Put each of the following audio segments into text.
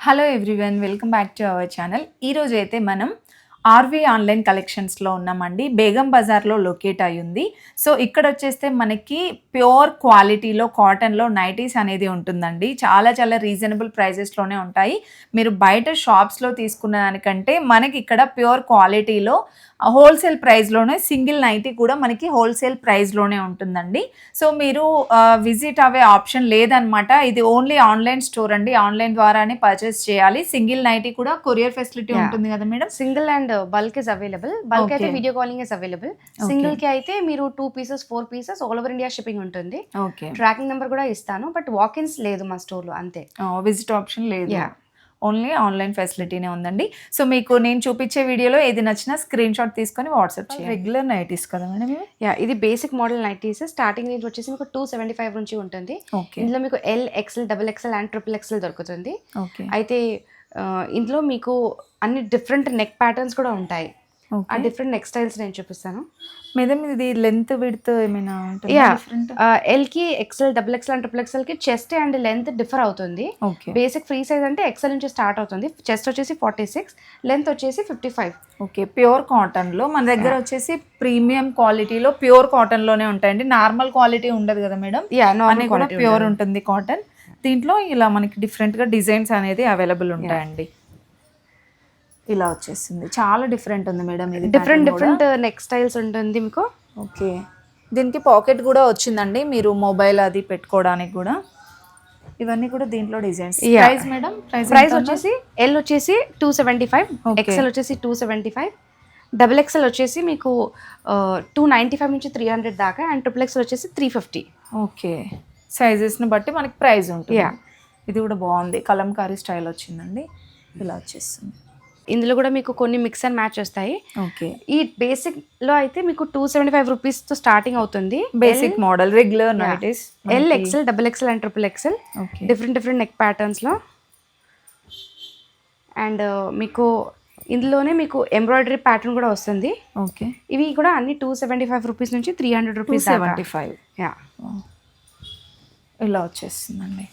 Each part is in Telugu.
Hello everyone, welcome back to our channel. ఈరోజు అయితే మనం ఆర్వీ ఆన్లైన్ కలెక్షన్స్లో ఉన్నామండి. బేగం బజార్లో లొకేట్ అయి ఉంది. సో ఇక్కడ వచ్చేస్తే మనకి ప్యూర్ క్వాలిటీలో కాటన్లో నైటీస్ అనేది ఉంటుందండి. చాలా చాలా రీజనబుల్ ప్రైజెస్లోనే ఉంటాయి. మీరు బయట షాప్స్లో తీసుకున్న దానికంటే మనకి ఇక్కడ ప్యూర్ క్వాలిటీలో హోల్సేల్ ప్రైస్లోనే సింగిల్ నైటీ కూడా మనకి హోల్సేల్ ప్రైస్లోనే ఉంటుందండి. సో మీరు విజిట్ అవ్వే ఆప్షన్ లేదనమాట. ఇది ఓన్లీ ఆన్లైన్ స్టోర్ అండి. ఆన్లైన్ ద్వారానే పర్చేస్ చేయాలి. సింగిల్ నైటీ కూడా కొరియర్ ఫెసిలిటీ ఉంటుంది కదా madam? Single and bulk is available. Bulk అయితే video calling is available. Single కి అయితే మీరు 2 pieces 4 pieces all over India shipping ఉంటుంది. ట్రాకింగ్ నెంబర్ కూడా ఇస్తాను, బట్ వాక్-ఇన్స్ లేదు మా స్టోర్ లో. అంతే, విజిట్ ఆప్షన్ లేదు. ఓన్లీ ఆన్లైన్ ఫెసిలిటీనే ఉందండి. సో మీకు నేను చూపించే వీడియోలో ఏది నచ్చినా స్క్రీన్ షాట్ తీసుకొని వాట్సాప్ చేయండి. రెగ్యులర్ నైటీస్ కదా మేడం? ఇది basic model nighties. Starting range వచ్చేసి మీకు 275 నుంచి ఉంటుంది. ఇందులో మీకు L, XL, double XL and triple XL దొరుకుతుంది. అయితే ఇందులో మీకు అన్ని డిఫరెంట్ నెక్ ప్యాటర్న్స్ కూడా ఉంటాయి. ఆ డిఫరెంట్ నెక్ స్టైల్స్ నేను చూపిస్తాను మేడం. ఇది లెంత్ విడ్త్ ఏమైనా ఎల్ కి XL, double XL and triple XL కి చెస్ట్ అండ్ లెంత్ డిఫర్ అవుతుంది. బేసిక్ ఫ్రీ సైజ్ అంటే ఎక్స్ఎల్ నుంచి స్టార్ట్ అవుతుంది. చెస్ట్ వచ్చేసి 46, లెంత్ వచ్చేసి 55. ఓకే, ప్యూర్ కాటన్ లో మన దగ్గర వచ్చేసి ప్రీమియం క్వాలిటీలో ప్యూర్ కాటన్ లోనే ఉంటాయండి. నార్మల్ క్వాలిటీ ఉండదు కదా మేడం? అన్ని కూడా ప్యూర్ ఉంటుంది కాటన్. దీంట్లో ఇలా మనకి డిఫరెంట్ గా డిజైన్స్ అనేది అవైలబుల్ ఉంటాయండి. ఇలా వచ్చేసింది, చాలా డిఫరెంట్ ఉంది మేడం. ఇది డిఫరెంట్ నెక్ స్టైల్స్ ఉంటుంది మీకు. ఓకే, దీనికి పాకెట్ కూడా వచ్చిందండి, మీరు మొబైల్ అది పెట్టుకోవడానికి కూడా. ఇవన్నీ కూడా దీంట్లో డిజైన్స్. Price madam? ప్రైస్ వచ్చేసి ఎల్ వచ్చేసి 275, ఎక్స్ఎల్ వచ్చేసి 275, డబుల్ ఎక్స్ఎల్ వచ్చేసి మీకు 295 నుంచి 300 దాకా, అండ్ ట్రిపుల్ ఎక్స్ఎల్ వచ్చేసి 350. ఓకే, సైజెస్ని బట్టి మనకి ప్రైస్ ఉంటుంది. ఇది కూడా బాగుంది, కలంకారీ స్టైల్ వచ్చిందండి. ఇలా వచ్చేస్తుంది. ఇందులో కూడా మీకు కొన్ని మిక్స్ అండ్ మ్యాచ్ వస్తాయి. ఓకే, ఈ బేసిక్ లో అయితే మీకు 275 రూపీస్ తో స్టార్టింగ్ అవుతుంది. Basic model regular nighties. L, XL, double XL and triple XL, different neck patterns లో. అండ్ మీకు ఇందులోనే మీకు ఎంబ్రాయిడరీ ప్యాటర్న్ కూడా వస్తుంది. ఓకే, ఇవి కూడా అన్ని 275 రూపీస్ నుంచి 300 రూపీస్. 275. ఇలా వచ్చేస్తుందండి.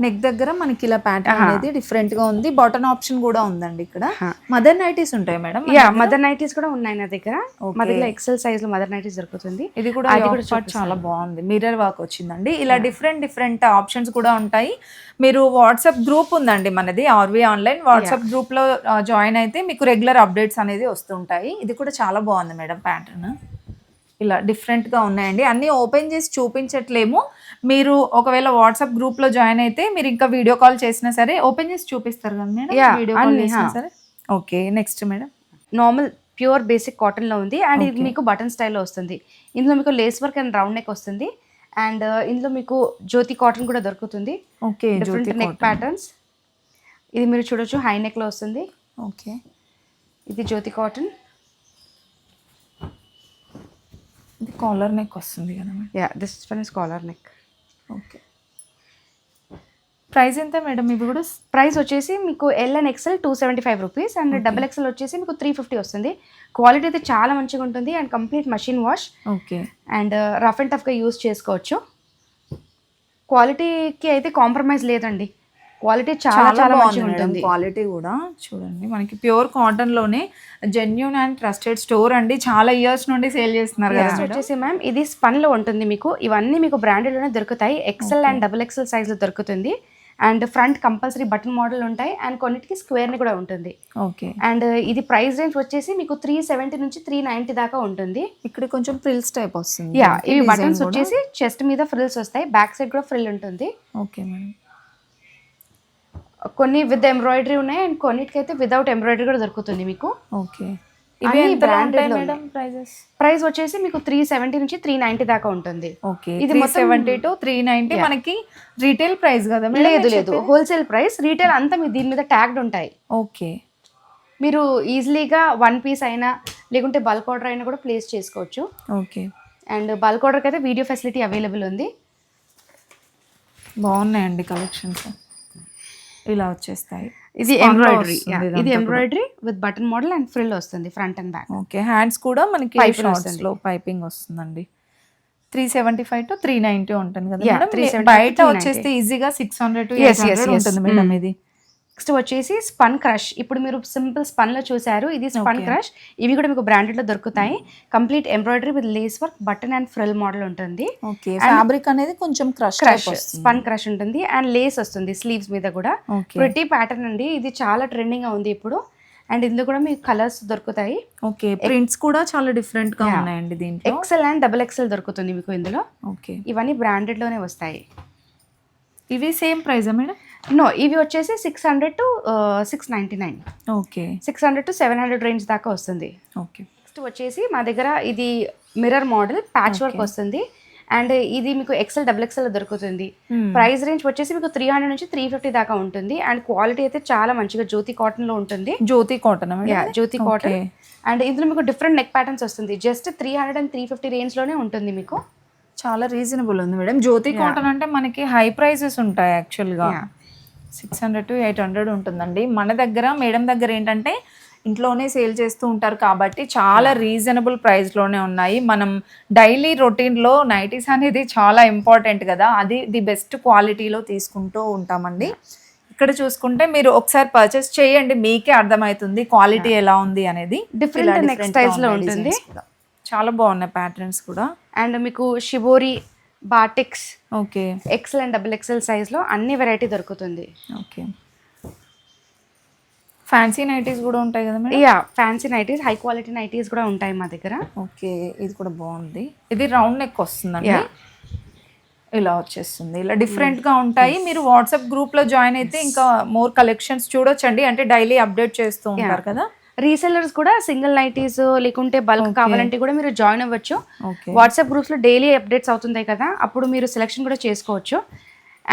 నెక్ దగ్గర మనకి ఇలా ప్యాటర్న్ అనేది డిఫరెంట్ గా ఉంది. బటన్ ఆప్షన్ కూడా ఉందండి ఇక్కడ. మదర్ నైటీస్ ఉంటాయి మేడం? మదర్ నైటీస్ కూడా ఉన్నాయి నా దగ్గర. మా దగ్గర ఎక్సెల్ సైజ్ లో మదర్ నైటీస్ దొరుకుతుంది. ఇది కూడా చాలా బాగుంది, మిర్రర్ వర్క్ వచ్చిందండి. ఇలా డిఫరెంట్ ఆప్షన్స్ కూడా ఉంటాయి. మీరు వాట్సాప్ గ్రూప్ ఉందండి మనది, ఆర్వీ ఆన్లైన్ వాట్సాప్ గ్రూప్ లో జాయిన్ అయితే మీకు రెగ్యులర్ అప్డేట్స్ అనేది వస్తుంటాయి. ఇది కూడా చాలా బాగుంది మేడం ప్యాటర్న్. ఇలా డిఫరెంట్గా ఉన్నాయండి. అన్నీ ఓపెన్ చేసి చూపించట్లేము. మీరు ఒకవేళ వాట్సాప్ గ్రూప్లో జాయిన్ అయితే మీరు ఇంకా వీడియో కాల్ చేసినా సరే ఓపెన్ చేసి చూపిస్తారు కదా మేడం? వీడియో కాల్ చేసినా సరే. Okay, next madam. Normal pure basic కాటన్లో ఉంది, అండ్ ఇది మీకు బటన్ స్టైల్లో వస్తుంది. ఇందులో మీకు lace work and round neck వస్తుంది, అండ్ ఇందులో మీకు జ్యోతి కాటన్ కూడా దొరుకుతుంది. Okay, different neck patterns. ఇది మీరు చూడొచ్చు, హై నెక్లో వస్తుంది. ఓకే, ఇది జ్యోతి కాటన్. ఇది కాలర్ నెక్ వస్తుంది కదా madam? This one is collar neck. Okay, price ఎంత మేడం? ఇవి కూడా ప్రైస్ వచ్చేసి మీకు L and XL 275 rupees, and double XL వచ్చేసి మీకు 350 వస్తుంది. క్వాలిటీ అయితే చాలా మంచిగా ఉంటుంది, and complete machine wash. Okay, and rough and టఫ్గా యూస్ చేసుకోవచ్చు. క్వాలిటీకి అయితే కాంప్రమైజ్ లేదండి. క్వాలిటీ చాలా మంచిగా ఉంటుంది. క్వాలిటీ కూడా చూడండి, మనకి ప్యూర్ కాటన్ లోనే జెన్యూన్ అండ్ ట్రస్టెడ్ స్టోర్ అండి. చాలా ఇయర్స్ నుండి సేల్ చేస్తున్నారు కదా. వచ్చేసి మ్యామ్ ఇది స్పన్ లో ఉంటుంది మీకు. ఇవన్నీ మీకు బ్రాండెడ్ లోనే దొరుకుతాయి. XL and double XL size లో దొరుకుతుంది, and front compulsory button model ఉంటాయి, అండ్ కొన్నిటికి స్క్వేర్ ని కూడా ఉంటుంది. ఓకే, అండ్ ఇది ప్రైస్ రేంజ్ వచ్చేసి మీకు 370 నుంచి 390 దాకా ఉంటుంది. ఇక్కడ కొంచెం ఫ్రిల్స్ టైప్ వస్తుంది. ఇవి బటన్స్ వచ్చేసి చెస్ట్ మీద ఫ్రిల్స్ వస్తాయి, బ్యాక్ సైడ్ కూడా ఫ్రిల్ ఉంటుంది. ఓకే మేడం, కొన్ని విత్ ఎంబ్రాయిడరీ ఉన్నాయి, అండ్ కొన్నిటికైతే వితౌట్ ఎంబ్రాయిడరీ కూడా దొరుకుతుంది మీకు. ఓకే, ప్రైస్ వచ్చేసి మీకు 370 నుంచి 390 దాకా ఉంటుంది. ఓకే, ఇది 370 to 390 మనకి రీటైల్ ప్రైస్ కదా? లేదు, హోల్సేల్ ప్రైస్. రీటైల్ అంతా మీ దీని మీద ట్యాగ్డ్ ఉంటాయి. ఓకే, మీరు ఈజీలీగా 1 పీస్ అయినా లేకుంటే బల్క్ ఆర్డర్ అయినా కూడా ప్లేస్ చేసుకోవచ్చు. ఓకే, అండ్ బల్క్ ఆర్డర్కి అయితే వీడియో ఫెసిలిటీ అవైలబుల్ ఉంది. బాగున్నాయండి కలెక్షన్స్. ఇలా వచ్చేస్తాయి. ఇది ఎంబ్రాయిడరీ. ఇది embroidery with button model and frill వస్తుంది front and back. Okay, hands కూడా మనకి షార్ట్స్ లో పైపింగ్ వస్తుందండి. 375 to 390 ఉంటుంది కదా Yeah, మేడం. 370 బయట to 390. వచ్చేస్తే ఈజీగా 600 to Yes, 800 yes. ఉంటుంది మేడం Mm. ఇది. నెక్స్ట్ వచ్చేసి స్పన్ క్రష్. ఇప్పుడు మీరు సింపుల్ స్పన్ లో చూసారు, ఇది స్పన్ Okay. క్రష్. ఇవి కూడా మీకు బ్రాండెడ్ లో దొరుకుతాయి. Complete embroidery with lace work, button and frill model ఉంటుంది. ఓకే, ఫ్యాబ్రిక్ అనేది కొంచెం క్రష్ స్పన్ క్రష్ ఉంటుంది అండ్ లేస్ వస్తుంది స్లీవ్స్ మీద కూడా. ఓకే ప్రిటీ ప్యాటర్న్ అండి, ఇది చాలా ట్రెండింగ్ గా ఉంది ఇప్పుడు. అండ్ ఇందులో కూడా మీకు కలర్స్ దొరుకుతాయి. ఓకే, ప్రింట్స్ కూడా చాలా డిఫరెంట్ గా Yeah. ఉన్నాయండి దీంట్లో. ఎక్సెల్ అండ్ డబుల్ ఎక్సెల్ దొరుకుతుంది మీకు ఇందులో. ఓకే, ఇవన్నీ బ్రాండెడ్ లోనే వస్తాయి. ఇవి సేమ్ ప్రైజా మేడం? నో, ఇవి వచ్చేసి 600 to 699, ఓకే 600 to 700 రేంజ్ దాకా వస్తుంది. ఓకే నెక్స్ట్ వచ్చేసి మా దగ్గర ఇది మిర్రర్ మోడల్ ప్యాచ్ వర్క్ వస్తుంది. అండ్ ఇది మీకు ఎక్సెల్ డబుల్ ఎక్సెల్ దొరుకుతుంది. ప్రైస్ రేంజ్ వచ్చేసి మీకు 300 నుంచి 350 దాకా ఉంటుంది. అండ్ క్వాలిటీ అయితే చాలా మంచిగా జ్యోతి కాటన్ లో ఉంటుంది. జ్యోతి కాటన్ జ్యోతి కాటన్. అండ్ ఇందులో మీకు డిఫరెంట్ నెక్ ప్యాటర్న్స్ వస్తుంది. జస్ట్ 300 and 350 రేంజ్ లోనే ఉంటుంది మీకు. చాలా రీజనబుల్ ఉంది మేడం. జ్యోతి కాటన్ అంటే మనకి హై ప్రైజెస్ ఉంటాయి యాక్చువల్ గా. 600 to 800 ఉంటుందండి. మన దగ్గర మేడం దగ్గర ఏంటంటే ఇంట్లోనే సేల్ చేస్తూ ఉంటారు కాబట్టి చాలా రీజనబుల్ ప్రైస్లోనే ఉన్నాయి. మనం డైలీ రొటీన్లో నైటీస్ అనేది చాలా ఇంపార్టెంట్ కదా, అది ది బెస్ట్ క్వాలిటీలో తీసుకుంటూ ఉంటామండి. ఇక్కడ చూసుకుంటే మీరు ఒకసారి పర్చేస్ చేయండి, మీకే అర్థమవుతుంది క్వాలిటీ ఎలా ఉంది అనేది. డిఫరెంట్ నెక్ స్టైల్స్ లో ఉంటుంది. చాలా బాగున్నాయి ప్యాటర్న్స్ కూడా. అండ్ మీకు shibori, batiks, okay XL and double XL size లో అన్ని వెరైటీ దొరుకుతుంది. ఓకే, ఫ్యాన్సీ నైటీస్ కూడా ఉంటాయి కదా madam? Yeah, fancy nighties, high quality nighties కూడా ఉంటాయి మా దగ్గర. ఓకే, ఇది కూడా బాగుంది. ఇది రౌండ్ నెక్ వస్తుందండి. ఇలా వచ్చేస్తుంది, ఇలా డిఫరెంట్ గా ఉంటాయి. మీరు వాట్సాప్ గ్రూప్ లో జాయిన్ అయితే ఇంకా మోర్ కలెక్షన్స్ చూడొచ్చండి. అంటే డైలీ అప్డేట్ చేస్తూ ఉంటారు కదా. రీసెల్లర్స్ కూడా సింగిల్ నైటీస్ లేకుంటే బల్క్ కావాలంటే కూడా మీరు జాయిన్ అవ్వచ్చు. ఓకే, వాట్సాప్ గ్రూప్స్ లో డైలీ అప్డేట్స్ అవుతుంటాయి కదా, అప్పుడు మీరు సెలెక్షన్ కూడా చేసుకోవచ్చు.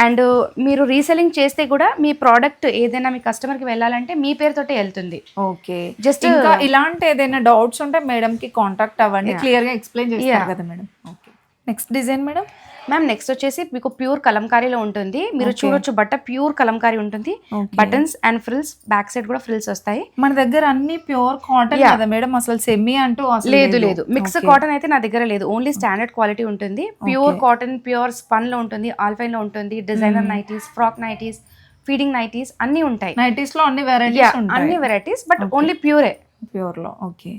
అండ్ మీరు రీసెల్లింగ్ చేస్తే కూడా మీ ప్రోడక్ట్ ఏదైనా మీ కస్టమర్ కి వెళ్ళాలంటే మీ పేరుతోటే వెళ్తుంది. ఓకే, జస్ట్ ఇంకా ఇలాంటి ఏదైనా డౌట్స్ ఉంటే మేడం కి కాంటాక్ట్ అవ్వండి, క్లియర్ గా ఎక్స్ప్లెయిన్ చేస్తారు కదా madam. Okay, next design madam. Ma'am next వచ్చేసి మీకు ప్యూర్ కలంకారీలో ఉంటుంది. మీరు చూడొచ్చు, బట్ట ప్యూర్ కలంకారీ ఉంటుంది. Buttons and frills, back side కూడా ఫ్రిల్స్ వస్తాయి. మన దగ్గర అన్ని ప్యూర్ కాటన్ కదా మేడం, అసలు సెమీ అంటూ లేదు. మిక్స్ కాటన్ అయితే నా దగ్గర లేదు, ఓన్లీ స్టాండర్డ్ క్వాలిటీ ఉంటుంది. ప్యూర్ కాటన్, ప్యూర్ స్పన్ లో ఉంటుంది, ఆల్ఫైన్ లో ఉంటుంది. Designer nighties, frock nighties, feeding nighties అన్ని ఉంటాయి. నైటీస్ లో అన్ని వెరైటీస్ బట్ ఓన్లీ ప్యూర్ లో. ఓకే,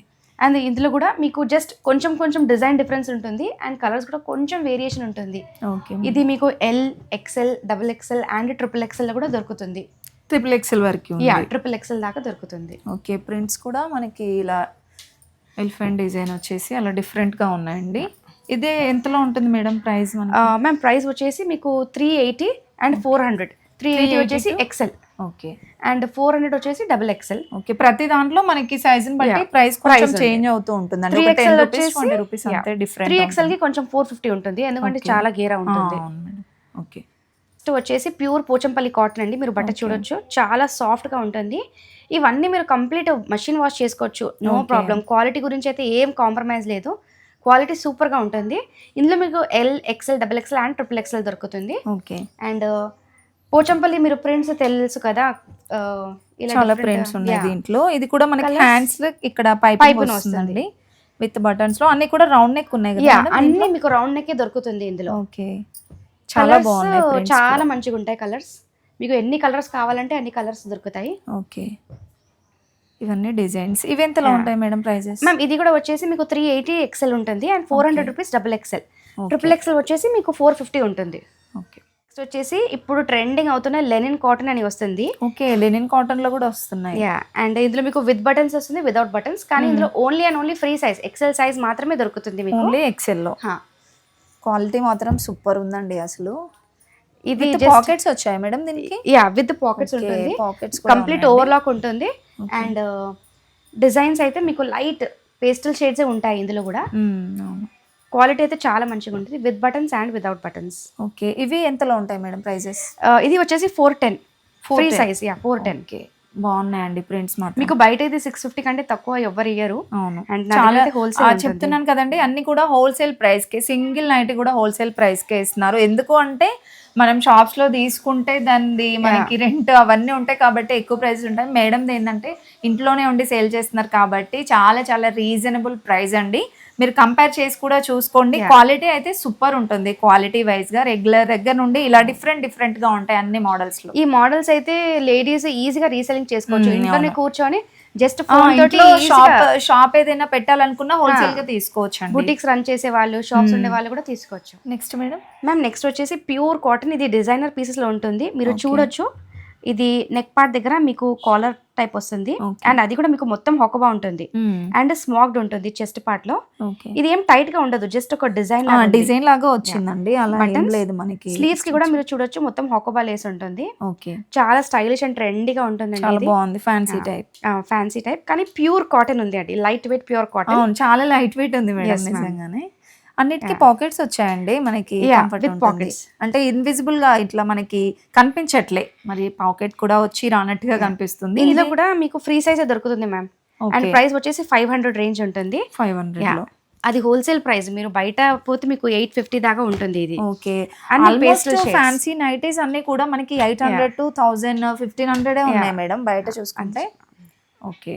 అండ్ ఇందులో కూడా మీకు జస్ట్ కొంచెం డిజైన్ డిఫరెన్స్ ఉంటుంది అండ్ కలర్స్ కూడా కొంచెం వేరియేషన్ ఉంటుంది. ఓకే, ఇది మీకు L, XL, double XL and triple XL లో కూడా దొరుకుతుంది. ట్రిపుల్ ఎక్సెల్ వరకు. ట్రిపుల్ ఎక్సెల్ దాకా దొరుకుతుంది. ఓకే, ప్రింట్స్ కూడా మనకి ఇలా ఎలిఫెంట్ డిజైన్ వచ్చేసి అలా డిఫరెంట్ గా ఉన్నాయండి. ఇదే ఎంతలో ఉంటుంది మేడం ప్రైస్? మ్యామ్ ప్రైస్ వచ్చేసి మీకు 380 అండ్ 400. 380 వచ్చేసి ఎక్సెల్. ఓకే, అండ్ 400 వచ్చేసి డబుల్ ఎక్సెల్. ఓకే, ప్రతి దాంట్లో మనకి సైజ్ బట్టి ప్రైస్ కొంచెం చేంజ్ అవుతూ ఉంటుంది. 3XL వచ్చేసి 20 రూపీస్ అంతే డిఫరెంట్. 3XL కి కొంచెం 450 ఉంటుంది, ఎందుకంటే చాలా గేరా ఉంటుంది. ఓకే, నెక్స్ట్ వచ్చేసి ప్యూర్ పోచంపల్లి కాటన్ అండి. మీరు బట్ట చూడొచ్చు, చాలా సాఫ్ట్ గా ఉంటుంది. ఇవన్నీ మీరు కంప్లీట్ మషిన్ వాష్ చేసుకోవచ్చు, నో ప్రాబ్లం. క్వాలిటీ గురించి అయితే ఏం కాంప్రమైజ్ లేదు, క్వాలిటీ సూపర్ గా ఉంటుంది. ఇందులో మీకు L, XL, double XL and triple XL దొరుకుతుంది. ఓకే, అండ్ పోచంపల్లి మీరు ప్రింట్స్ తెలుసు కదా, చాలా ప్రింట్స్ ఉన్నాయి దీంట్లో. ఇది కూడా మనకి హ్యాండ్స్ ఇక్కడ పైపింగ్ వస్తుందండి విత్ బటన్స్ లో. అన్ని కూడా రౌండ్ నెక్ ఉన్నాయి కదా, అన్ని మీకు రౌండ్ నెక్ దొరుకుతుంది ఇందులో. ఓకే, చాలా బాగున్నాయి, చాలా మంచిగా ఉంటాయి కలర్స్. మీకు ఎన్ని కలర్స్ కావాలంటే అన్ని కలర్స్ దొరుకుతాయి. ఓకే, ఇవన్నీ డిజైన్స్. ఇవి ఎంతలో ఉంటాయి మేడం ప్రైజెస్? మ్యామ్ ఇది కూడా వచ్చేసి మీకు 380 ఎక్సెల్ ఉంటుంది and 400 rupees double XL. Triple XL వచ్చేసి మీకు 450 ఉంటుంది. ఓకే, నెక్స్ట్ వచ్చేసి ఇప్పుడు ట్రెండింగ్ అవుతున్న లెనిన్ కాటన్ అని వస్తుంది. ఓకే, లెనిన్ కాటన్ లో కూడా వస్తున్నాయి. అండ్ ఇందులో మీకు విత్ బటన్స్ వస్తుంది, వితౌట్ బటన్స్. కానీ ఇందులో only and only free size XL size మాత్రమే దొరుకుతుంది మీకు, ఓన్లీ ఎక్సెల్ లో. క్వాలిటీ మాత్రం సూపర్ ఉందండి అసలు. ఇది పాకెట్స్ వచ్చాయి మేడం దీనికి? విత్ పాకెట్స్ ఉంటుంది, కంప్లీట్ ఓవర్లాక్ ఉంటుంది. అండ్ డిజైన్స్ అయితే మీకు లైట్ పేస్టల్ షేడ్స్ ఉంటాయి ఇందులో కూడా. క్వాలిటీ అయితే చాలా మంచిగా ఉంటుంది, with buttons and without buttons. Okay, ఇవి ఎంతలో ఉంటాయి మేడం ప్రైజెస్? ఇది వచ్చేసి 410 ఫ్రీ సైజ్. 410. ఓకే, బాగున్నాయండి ప్రింట్స్ మాత్రం. మీకు బయట అయితే 650 కంటే తక్కువ ఎవరు ఇయ్యరు. అవును, అండ్ చాలా హోల్సేల్ చెప్తున్నాను కదండి, అన్ని కూడా హోల్సేల్ ప్రైస్ కే, సింగిల్ నైట్ కూడా హోల్సేల్ ప్రైస్ కే ఇస్తున్నారు. ఎందుకు అంటే మనం షాప్స్ లో తీసుకుంటే దాన్ని మనకి రెంట్ అవన్నీ ఉంటాయి కాబట్టి ఎక్కువ ప్రైస్ ఉంటాయి. మేడం ఏంటంటే ఇంట్లోనే ఉండి సేల్ చేస్తున్నారు కాబట్టి చాలా చాలా రీజనబుల్ ప్రైస్ అండి. మీరు కంపేర్ చేసి కూడా చూసుకోండి. క్వాలిటీ అయితే సూపర్ ఉంటుంది. క్వాలిటీ వైజ్ గా రెగ్యులర్ దగ్గర నుండి ఇలా డిఫరెంట్ గా ఉంటాయి అన్ని మోడల్స్ లో. ఈ మోడల్స్ అయితే లేడీస్ ఈజీగా రీసెల్లింగ్ చేసుకోవచ్చు. ఇంట్లోనే కూర్చొని జస్ట్ షాప్ ఏదైనా పెట్టాలనుకున్నా హోల్సేల్ గా తీసుకోవచ్చు. బుటిక్స్ రన్ చేసే వాళ్ళు, షాప్స్ ఉండే వాళ్ళు కూడా తీసుకోవచ్చు. నెక్స్ట్ మేడం, మ్యామ్ నెక్స్ట్ వచ్చేసి ప్యూర్ కాటన్. ఇది డిజైనర్ పీసెస్ లో ఉంటుంది. మీరు చూడొచ్చు, ఇది నెక్ పార్ట్ దగ్గర మీకు కాలర్ టైప్ వస్తుంది. అండ్ అది కూడా మీకు మొత్తం హొకబా ఉంటుంది అండ్ స్మాక్డ్ ఉంటుంది చెస్ట్ పార్ట్ లో. ఇది ఏం టైట్ గా ఉండదు, జస్ట్ ఒక డిజైన్ లాగా వచ్చిందండి. అలా ఏం లేదు మనకి. స్లీవ్స్ కి కూడా మీరు చూడొచ్చు, మొత్తం హొకబా లేస్ ఉంటుంది. చాలా స్టైలిష్ అండ్ ట్రెండీగా ఉంటుంది. చాలా బాగుంది. ఫ్యాన్సీ టైప్ కానీ ప్యూర్ కాటన్ ఉంది అండి. Light weight pure cotton. చాలా లైట్ వెయిట్ ఉంది మేడం నిజంగానే. అన్నిటికీ పాకెట్స్ వచ్చాయండి మనకి. పాకెట్స్ అంటే ఇన్విజిబుల్ గా ఇట్లా మనకి కనిపించట్లే, మరి పాకెట్ కూడా వచ్చి రానట్టుగా కనిపిస్తుంది. ఇందులో కూడా మీకు ఫ్రీ సైజ్ దొరుకుతుంది మ్యామ్. అండ్ ప్రైస్ వచ్చేసి 500 రేంజ్ ఉంటుంది. 500 అది హోల్సేల్ ప్రైస్. మీరు బయట పోతే మీకు 850 దాకా ఉంటుంది ఇది. ఓకే, ఫ్యాన్సీ నైటీస్ అన్ని కూడా మనకి 800 to 1000 1500 ఉన్నాయి మేడం బయట చూసుకుంటే. ఓకే,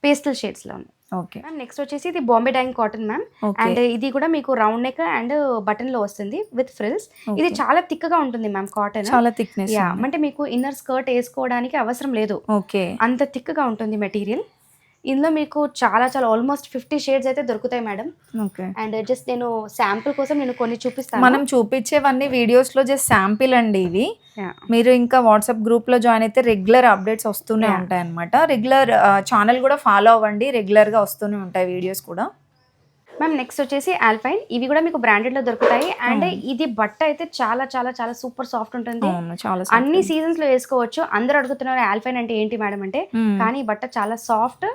పేస్టల్ షేడ్స్ లో. ఓకే మ్యామ్ నెక్స్ట్ వచ్చేసి ఇది Bombay Dyeing cotton ma'am. And ఇది కూడా మీకు రౌండ్ నెక్ అండ్ బటన్ లో వస్తుంది విత్ ఫ్రిల్స్. ఇది చాలా థిక్ గా ఉంటుంది మ్యామ్ కాటన్. చాలా థిక్నెస్. అంటే మీకు ఇన్నర్ స్కర్ట్ వేసుకోవడానికి అవసరం లేదు. ఓకే, అంత థిక్ గా ఉంటుంది మెటీరియల్. ఇందులో మీకు చాలా ఆల్మోస్ట్ 50 షేడ్స్ అయితే దొరుకుతాయి మేడం. ఓకే, అండ్ జస్ట్ నేను శాంపుల్ కోసం నేను కొన్ని చూపిస్తాను. మనం చూపించేవన్నీ వీడియోస్ లో జస్ట్ శాంపిల్ అండి ఇవి. మీరు ఇంకా వాట్సాప్ గ్రూప్ లో జాయిన్ అయితే రెగ్యులర్ అప్డేట్స్ వస్తూనే ఉంటాయి అనమాట. రెగ్యులర్ ఛానల్ కూడా ఫాలో అవ్వండి, రెగ్యులర్ గా వస్తూనే ఉంటాయి వీడియోస్ కూడా. మ్యామ్ నెక్స్ట్ వచ్చేసి ఆల్పైన్. ఇవి కూడా మీకు బ్రాండెడ్ లో దొరుకుతాయి. అండ్ ఇది బట్ట అయితే చాలా సూపర్ సాఫ్ట్ ఉంటుంది. అన్ని సీజన్స్ లో వేసుకోవచ్చు. అందరూ అడుగుతున్నారు ఆల్పైన్ అంటే ఏంటి మేడం అంటే, కానీ ఈ బట్ట చాలా soft,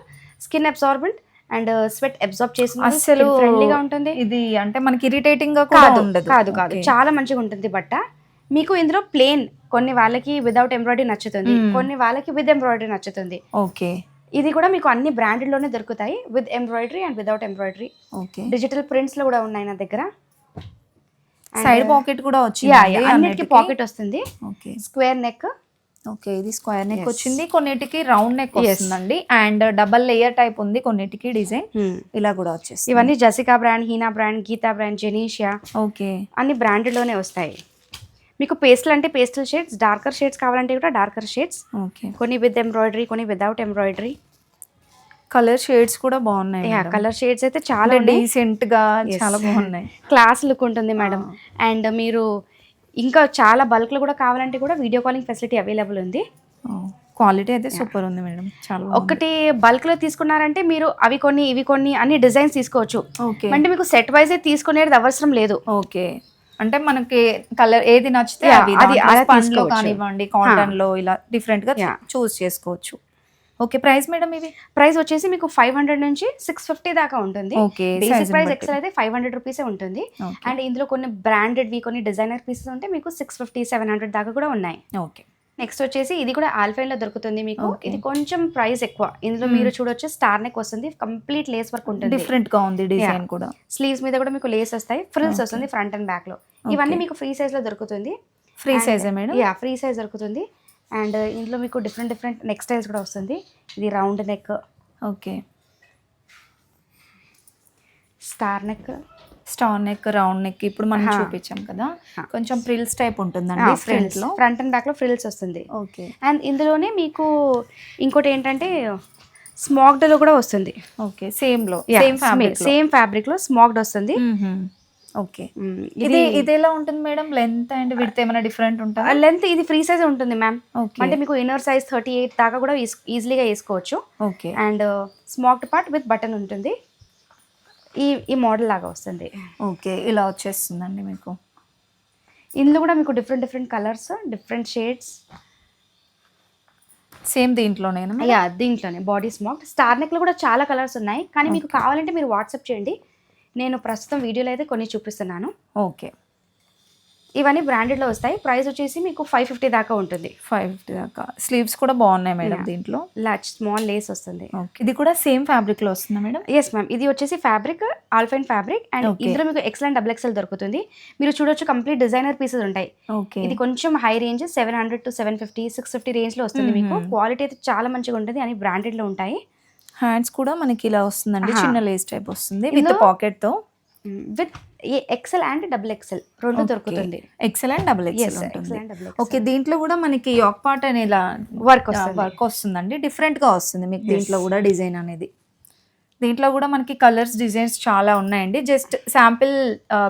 skin absorbent and sweat absorb చేసి అసలు ఫ్రెండ్లీగా ఉంటుంది. ఇది అంటే మనకి ఇరిటేటింగ్ గా కూడా ఉండదు. కాదు చాలా మంచిగా ఉంటుంది బట్ట. మీకు ఇందులో ప్లేన్, కొన్ని వాళ్ళకి వితౌట్ ఎంబ్రాయిడరీ నచ్చుతుంది, కొన్ని వాళ్ళకి విత్ ఎంబ్రాయిడరీ నచ్చుతుంది. ఓకే, ఇది కూడా మీకు అన్ని బ్రాండెడ్ లోనే దొరుకుతాయి, with embroidery and without embroidery. Okay, digital prints లో కూడా ఉన్నాయి నా దగ్గర. సైడ్ పాకెట్ కూడా వచ్చింది. అన్నిటికీ పాకెట్ వస్తుంది. Okay, square neck. ఓకే, ఇది స్క్వేర్ నెక్ వచ్చింది, కొన్నిటికి రౌండ్ నెక్ వస్తుందండి. అండ్ డబల్ లేయర్ టైప్ ఉంది, కొన్నిటికి డిజైన్ ఇలా కూడా వచ్చేసి. ఇవన్నీ Jessica brand, Heena brand, Geeta brand, జెనీషియా. ఓకే, అన్ని బ్రాండెడ్ లోనే వస్తాయి. మీకు పేస్టల్ అంటే పేస్టల్ షేడ్స్, డార్కర్ షేడ్స్ కావాలంటే కూడా డార్కర్ షేడ్స్. ఓకే, కొన్ని విత్ ఎంబ్రాయిడరీ, కొన్ని వితౌట్ ఎంబ్రాయిడరీ. కలర్ షేడ్స్ కూడా బాగున్నాయి. కలర్ షేడ్స్ అయితే చాలా డీసెంట్ గా చాలా బాగున్నాయి. క్లాస్ లుక్ ఉంటుంది మేడం. అండ్ మీరు ఇంకా చాలా బల్క్ లో కూడా కావాలంటే కూడా వీడియో కాలింగ్ ఫెసిలిటీ అవైలబుల్ ఉంది. క్వాలిటీ అయితే సూపర్ ఉంది మేడం. చాలా ఒకటి బల్క్ లో తీసుకున్నారంటే మీరు అవి కొన్ని ఇవి కొన్ని అన్ని డిజైన్స్ తీసుకోవచ్చు. ఓకే, అంటే మీకు సెట్ వైజ్ తీసుకునేది అవసరం లేదు. ఓకే, అంటే మనకి కలర్ ఏది నచ్చితే అది పండ్లో కానివ్వండి, కాటన్ లో ఇలా డిఫరెంట్ గా చూస్ చేసుకోవచ్చు. ఓకే, ప్రైస్ మేడం ఇవి? ప్రైస్ వచ్చేసి మీకు 500 నుంచి 650 దాకా ఉంటుంది. ఓకే, బేసిక్ ప్రైస్ ఎక్సెల్ అయితే 500 రూపీస్ ఉంటుంది. అండ్ ఇందులో కొన్ని బ్రాండెడ్ వి, కొన్ని డిజైనర్ పీసెస్ ఉంటే మీకు 650 700 దాకా కూడా ఉన్నాయి. ఓకే, నెక్స్ట్ వచ్చేసి ఇది కూడా ఆల్ఫైన్ లో దొరుకుతుంది మీకు. ఇది కొంచెం ప్రైస్ ఎక్కువ. ఇందులో మీరు చూడొచ్చు స్టార్ నెక్ వస్తుంది, కంప్లీట్ లేస్ వర్క్ ఉంటుంది, డిఫరెంట్ గా ఉంది డిజైన్ కూడా. స్లీవ్స్ మీద కూడా మీకు లేస్ వస్తాయి, ఫ్రిల్స్ వస్తుంది ఫ్రంట్ అండ్ బ్యాక్ లో. ఇవన్నీ మీకు ఫ్రీ సైజ్ లో దొరుకుతుంది. Free size madam? Free size దొరుకుతుంది. అండ్ ఇందులో మీకు డిఫరెంట్ నెక్ స్టైల్స్ కూడా వస్తుంది. ఇది round neck. Okay, star neck, round neck ఇప్పుడు మనం చూపించాం కదా. కొంచెం ఫ్రిల్స్ టైప్ ఉంటుందండి ఫ్రంట్ లో, ఫ్రంట్ అండ్ బ్యాక్ లో ఫ్రిల్స్ వస్తుంది. ఓకే, అండ్ ఇందులోనే మీకు ఇంకోటి ఏంటంటే స్మాక్డ్ లో కూడా వస్తుంది. ఓకే, సేమ్ ఫ్యాబ్రిక్ లో స్మాక్డ్ వస్తుంది. ఓకే, ఇది ఎలా ఉంటుంది మేడం? లెంత్ అండ్ విడ్త్ ఏమైనా డిఫరెంట్ ఉంటుందా? లెంత్ ఇది ఫ్రీ సైజ్ ఉంటుంది మ్యామ్. అంటే మీకు ఇన్నర్ సైజ్ 38 దాకా కూడా ఈజీగా వేసుకోవచ్చు. Okay, and smocked part with button ఉంటుంది. ఈ మోడల్ లాగా వస్తుంది. ఓకే, ఇలా వచ్చేస్తుందండి మీకు. ఇందులో కూడా మీకు different colours, different shades. Same దీంట్లోనేనా? దీంట్లోనే బాడీ స్మాక్డ్. స్టార్ నెక్ లో కూడా చాలా కలర్స్ ఉన్నాయి, కానీ మీకు కావాలంటే మీరు వాట్సాప్ చేయండి. నేను ప్రస్తుతం వీడియోలో అయితే కొన్ని చూపిస్తున్నాను. ఓకే, ఇవన్నీ బ్రాండెడ్ లో వస్తాయి. ప్రైస్ వచ్చేసి మీకు 550 దాకా ఉంటుంది. 550 దాకా. స్లీవ్స్ కూడా బాగున్నాయి మేడం దీంట్లో. స్మాల్ లేస్ వస్తుంది. ఇది కూడా సేమ్ ఫ్యాబ్రిక్ లో వస్తుందా మేడం? ఎస్ మ్యామ్, ఇది వచ్చేసి ఫ్యాబ్రిక్ ఆల్ఫైన్ ఫ్యాబ్రిక్. అండ్ ఇందులో మీకు ఎక్సెల్ డబుల్ ఎక్సెల్ దొరుకుతుంది. మీరు చూడొచ్చు కంప్లీట్ డిజైనర్ పీసెస్ ఉంటాయి. ఇది కొంచెం హై రేంజ్ 700 to 750 650 రేంజ్ లో వస్తుంది మీకు. క్వాలిటీ అయితే చాలా మంచిగా ఉంటుంది అని బ్రాండెడ్ లో ఉంటాయి. హ్యాండ్స్ కూడా మనకి ఇలా వస్తుందండి, ఆహా. చిన్న లేస్ టైప్ వస్తుంది విత్ ఇందులో- పాకెట్ తో. With XL and double XL రెండు దొరుకుతుంది. XL and double Yes, XL XL ఉంటుంది. and double ఓకే, దీంట్లో కూడా మనకి యోక్ పార్ట్ అనే ఇలా వర్క్ వస్తుంది. వర్క్ వస్తుందండి, డిఫరెంట్ గా వస్తుంది మీకు దీంట్లో కూడా డిజైన్ అనేది. దీంట్లో కూడా మనకి కలర్స్ డిజైన్స్ చాలా ఉన్నాయండి. జస్ట్ శాంపిల్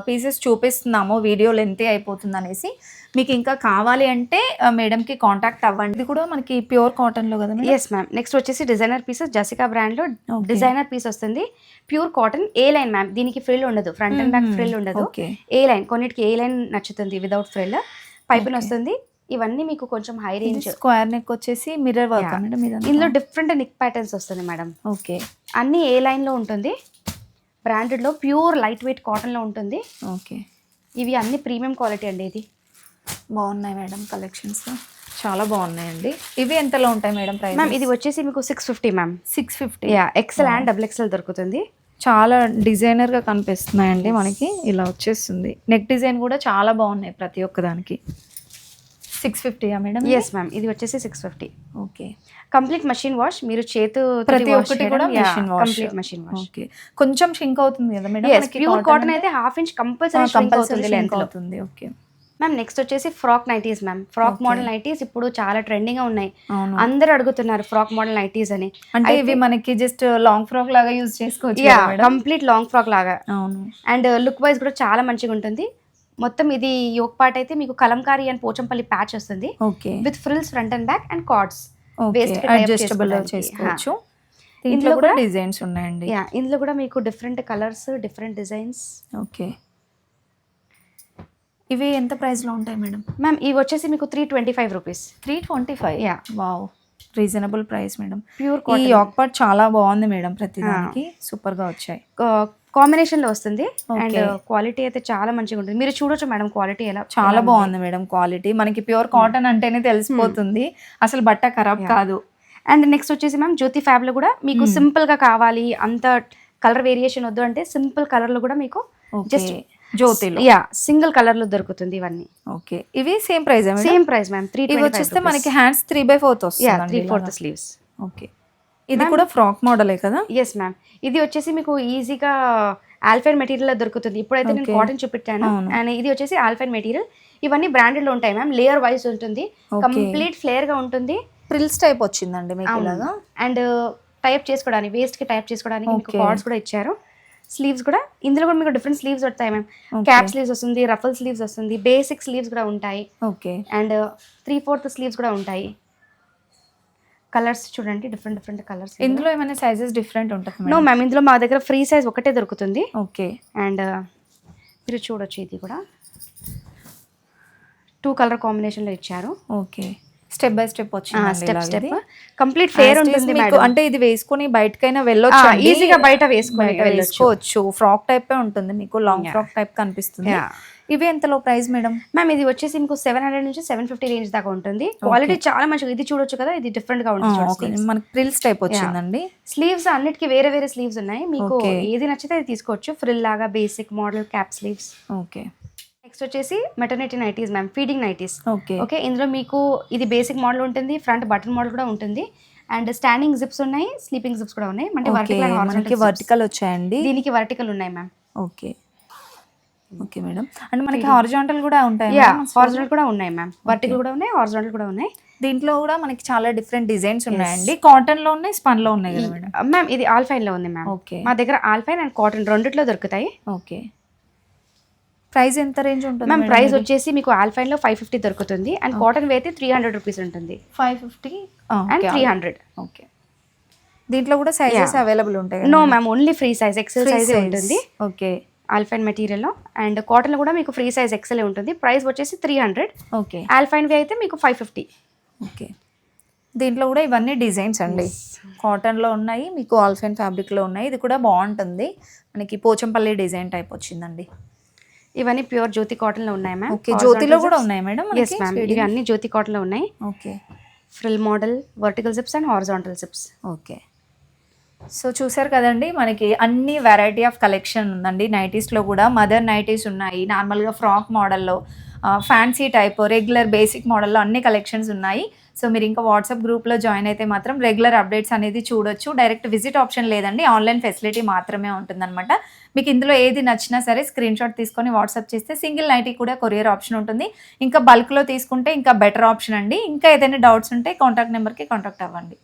పీసెస్ చూపిస్తున్నాము, వీడియో లెంతీ అయిపోతుంది అనేసి. మీకు ఇంకా కావాలి అంటే మేడంకి కాంటాక్ట్ అవ్వండి. ఇది కూడా మనకి ప్యూర్ కాటన్ లో కదా మేడం? Yes ma'am. నెక్స్ట్ వచ్చేసి డిజైనర్ పీసెస్ జసికా బ్రాండ్ లో Okay. డిజైనర్ పీస్ వస్తుంది, pure cotton, A line ma'am. దీనికి ఫ్రిల్ ఉండదు, ఫ్రంట్ అండ్ బ్యాక్ ఫ్రిల్ ఉండదు, ఓకే ఏ లైన్. కొన్నిటికి ఏ లైన్ నచ్చుతుంది వితౌట్ ఫ్రిల్, పైపిన్ వస్తుంది. ఇవన్నీ మీకు కొంచెం హై రేంజ్. స్క్వేర్ నెక్ వచ్చేసి మిర్రర్ వర్క్ మేడం ఇదంతా? ఇందులో డిఫరెంట్ నెక్ ప్యాటర్న్స్ వస్తుంది మేడం. ఓకే అన్ని ఏ లైన్ లో ఉంటుంది, బ్రాండెడ్ లో ప్యూర్ లైట్ వెయిట్ కాటన్ లో ఉంటుంది. ఓకే, ఇవి అన్ని ప్రీమియం క్వాలిటీ అండి. ఇది బాగున్నాయి మేడం, కలెక్షన్స్ చాలా బాగున్నాయండి. ఇవి ఎంతలో ఉంటాయి మేడం ప్రైస్? మ్యామ్ ఇది వచ్చేసి మీకు 650 ma'am. 650. Yeah, XL and double XL దొరుకుతుంది. చాలా డిజైనర్ గా కనిపిస్తున్నాయండి మనకి, ఇలా వచ్చేస్తుంది. నెక్ డిజైన్ కూడా చాలా బాగున్నాయి ప్రతి ఒక్కదానికి. 650యా మేడం? ఎస్ మ్యామ్, ఇది వచ్చేసి 650. Okay, complete machine wash. మీరు చేతు ప్రతి ఒక్కటి కూడా machine wash. Complete machine wash. Okay, కొంచెం షింక్ అవుతుంది కదా మేడం? ఎస్, ప్యూర్ కాటన్ అయితే హాఫ్ ఇంచ్ కంపల్సరీ అవుతుంది లెంత్ లో. అవుతుంది. ఓకే మ్యామ్ నెక్స్ట్ వచ్చేసి frock nighties ma'am. Frock model nighties ఇప్పుడు చాలా ట్రెండింగ్ గా ఉన్నాయి, అవును. అందరూ అడుగుతున్నారు ఫ్రాక్ మోడల్ నైటీస్ అని. అంటే ఇవి మనకి జస్ట్ లాంగ్ ఫ్రాక్ లాగా యూజ్ చేసుకోవచ్చు యా, కదా మేడం? కంప్లీట్ లాంగ్ ఫ్రాక్ లాగా. అవును. అండ్ లుక్ వైజ్ కూడా చాలా మంచిగా ఉంటుంది. మొత్తం ఇది యోక్ పార్ట్ అయితే మీకు కలంకారీ అండ్ పోచంపల్లి ప్యాచ్ వస్తుంది, okay with frills front and back and cards. Okay, waist కి tie up అడ్జస్టబుల్ చేసుకోవడానికి. చేసుకోవచ్చు. ఇందులో దీంట్లో కూడా కూడా డిజైన్స్ ఉన్నాయండి. యా, ఇందులో కూడా మీకు different colours, different designs. Okay, ఇవి ఎంత ప్రైస్ లో ఉంటాయి మేడం? మ్యామ్ ఇవి వచ్చేసి మీకు 325 rupees. 325. Yeah, wow, reasonable price madam. Pure ఈ కాటన్ యాక్ పార్ట్ చాలా బాగుంది మేడం, ప్రతి దానికి సూపర్ గా వచ్చాయి. కాంబినేషన్ లో వస్తుంది. And Okay. క్వాలిటీ అయితే చాలా మంచిగా ఉంటుంది. మీరు చూడొచ్చు మేడం క్వాలిటీ ఎలా. చాలా బాగుంది మేడం క్వాలిటీ. మనకి ప్యూర్ కాటన్ అంటేనే తెలిసిపోతుంది, అసలు బట్ట ఖరాబ్ కాదు. అండ్ నెక్స్ట్ వచ్చేసి మ్యామ్ జ్యోతి ఫ్యాబ్ లో కూడా మీకు సింపుల్ గా కావాలి, అంత కలర్ వేరియేషన్ వద్దు అంటే సింపుల్ కలర్ లో కూడా మీకు జస్ట్ జ్యోతిలో యా సింగిల్ కలర్ లో దొరుకుతుంది ఇవన్నీ. ఓకే, ఇవి same price? Same price ma'am. ఇవి వచ్చేస్తే మనకి హ్యాండ్స్ 3/4 యా, వస్తుంది. 3/4 స్లీవ్స్. ఓకే, ఇది కూడా ఫ్రాక్ మోడలే కదా? ఎస్ మ్యామ్, ఇది వచ్చేసి మీకు ఈజీగా ఆల్ఫైన్ మెటీరియల్ లో దొరుకుతుంది. ఇప్పుడైతే నేను Okay. కాటన్ చూపించాను, అవును. అండ్ ఇది వచ్చేసి ఆల్ఫైన్ మెటీరియల్. ఇవన్నీ బ్రాండెడ్ లో ఉంటాయి మ్యామ్, లేయర్ వైజ్ ఉంటుంది, Okay. కంప్లీట్ ఫ్లేర్ గా ఉంటుంది. ఫ్రిల్స్ టైప్ వచ్చిందండి మీకు ఇలాగా. అండ్ టైప్ చేసుకోవడానికి, వేస్ట్ కి టైప్ చేసుకోవడానికి మీకు Okay. కార్డ్స్ కూడా ఇచ్చారు. స్లీవ్స్ కూడా ఇందులో కూడా మీకు డిఫరెంట్ స్లీవ్స్ వస్తాయి మ్యామ్. Okay. క్యాప్ స్లీవ్స్ వస్తుంది, రఫల్ స్లీవ్స్ వస్తుంది, బేసిక్ స్లీవ్స్ కూడా ఉంటాయి, ఓకే, అండ్ 3/4 స్లీవ్స్ కూడా ఉంటాయి. కలర్స్ చూడండి, డిఫరెంట్ డిఫరెంట్ కలర్స్. ఇందులో ఏమైనా సైజెస్ డిఫరెంట్ ఉంటుంది నో మ్యామ్, ఇందులో మా దగ్గర ఫ్రీ సైజ్ ఒకటే దొరుకుతుంది. ఓకే, అండ్ మీరు చూడొచ్చు, ఇది కూడా 2 కలర్ కాంబినేషన్ లో ఇచ్చారు. ఓకే, స్టెప్ బై స్టెప్ వచ్చింది. స్టెప్ స్టెప్ కంప్లీట్ ఫేర్ ఉంటుంది మేడం. అంటే ఇది వేసుకొని బయటకైనా వెళ్ళొచ్చు, ఈజీగా బయట వేసుకోవచ్చు. వేసుకోవచ్చు. ఫ్రాక్ టైప్ ఉంటుంది మీకు, లాంగ్ ఫ్రాక్ టైప్ కనిపిస్తుంది. Yeah. ఇవి ఎంతలో ప్రైస్ మేడం? మ్యామ్ ఇది వచ్చేసి మీకు 700 నుంచి 750 రేంజ్ దాకా ఉంటుంది. క్వాలిటీ చాలా మంచిగా, ఇది చూడొచ్చు కదా, ఇది డిఫరెంట్ గా ఉంటుంది. మనకి ఫ్రిల్స్ టైప్ వచ్చిందండి. స్లీవ్స్ అన్నిటికీ వేరే వేరే స్లీవ్స్ ఉన్నాయి, మీకు Okay. ఏది నచ్చితే అది తీసుకోవచ్చు. ఫ్రిల్ లాగా, basic model, cap sleeves. Okay, next వచ్చేసి maternity nighties ma'am, feeding nighties. Okay, okay, ఇందులో మీకు ఇది బేసిక్ మోడల్ ఉంటుంది, ఫ్రంట్ బటన్ మోడల్ కూడా ఉంటుంది, అండ్ స్టాండింగ్ జిప్స్ ఉన్నాయి, స్లీపింగ్ జిప్స్ కూడా ఉన్నాయి. అంటే వర్టికల్ అండ్ మనకి హారిజాంటల్ వర్టికల్ వచ్చాయండి. దీనికి వర్టికల్ ఉన్నాయి మ్యామ్. Okay, okay madam. అంటే మనకి హారిజాంటల్ కూడా ఉంటాయి? యా, హారిజాంటల్ కూడా ఉన్నాయి మ్యామ్, వర్టికల్ కూడా ఉన్నాయి, హారిజాంటల్ కూడా ఉన్నాయి. దీంట్లో కూడా మనకి చాలా డిఫరెంట్ డిజైన్స్ ఉన్నాయండి. కాటన్ లో ఉన్నాయి, స్పన్ లో ఉన్నాయి కదా మేడం? మ్యామ్ ఇది ఆల్ఫైన్ లో ఉంది మ్యామ్. ఓకే, మా దగ్గర ఆల్ఫైన్ అండ్ కాటన్ రెండిట్లో దొరుకుతాయి. ఓకే, ప్రైస్ ఎంత రేంజ్ ఉంటుంది మ్యామ్ ప్రైస్ వచ్చేసి మీకు ఆల్ఫైన్ లో 550 దొరుకుతుంది, అండ్ కాటన్ అయితే 300 రూపీస్ ఉంటుంది. 550 అండ్ 300. ఓకే, దీంట్లో కూడా సైజెస్ అవైలబుల్ ఉంటాయి? No ma'am, only free size, XL size ఉంటుంది ఓకే, ఆల్ఫైన్ మెటీరియల్ లో. అండ్ కాటన్ లో కూడా మీకు ఫ్రీ సైజ్ ఎక్సెల్ ఉంటుంది. ప్రైస్ వచ్చేసి 300. ఓకే, ఆల్ఫైన్ వి అయితే మీకు 550. ఓకే, దీంట్లో కూడా ఇవన్నీ డిజైన్స్ అండి. కాటన్ లో ఉన్నాయి, మీకు ఆల్ఫైన్ ఫ్యాబ్రిక్ లో ఉన్నాయి. ఇది కూడా బాగుంటుంది, మనకి పోచంపల్లి డిజైన్ టైప్ వచ్చిందండి. ఇవన్నీ ప్యూర్ జ్యోతి కాటన్ లో ఉన్నాయి మ్యామ్. ఓకే, జ్యోతిలో కూడా ఉన్నాయి మేడం? ఎస్ మ్యామ్, ఇవి అన్ని జ్యోతి కాటన్ లో ఉన్నాయి. Okay, frill model, vertical zips and horizontal zips. Okay, so చూసారు కదండి, మనకి అన్ని వెరైటీ ఆఫ్ కలెక్షన్ ఉందండి. నైటీస్లో కూడా మదర్ నైటీస్ ఉన్నాయి, నార్మల్గా ఫ్రాక్ మోడల్లో, ఫ్యాన్సీ టైప్, రెగ్యులర్ బేసిక్ మోడల్లో అన్ని కలెక్షన్స్ ఉన్నాయి. సో మీరు ఇంకా వాట్సాప్ గ్రూప్లో జాయిన్ అయితే మాత్రం రెగ్యులర్ అప్డేట్స్ అనేది చూడొచ్చు. డైరెక్ట్ విజిట్ ఆప్షన్ లేదండి, ఆన్లైన్ ఫెసిలిటీ మాత్రమే ఉంటుందన్నమాట. మీకు ఇందులో ఏది నచ్చినా సరే స్క్రీన్ షాట్ తీసుకొని వాట్సాప్ చేస్తే సింగిల్ నైటీ కూడా కొరియర్ ఆప్షన్ ఉంటుంది. ఇంకా బల్క్లో తీసుకుంటే ఇంకా బెటర్ ఆప్షన్ అండి. ఇంకా ఏదైనా డౌట్స్ ఉంటే కాంటాక్ట్ నెంబర్కి కాంటాక్ట్ అవ్వండి.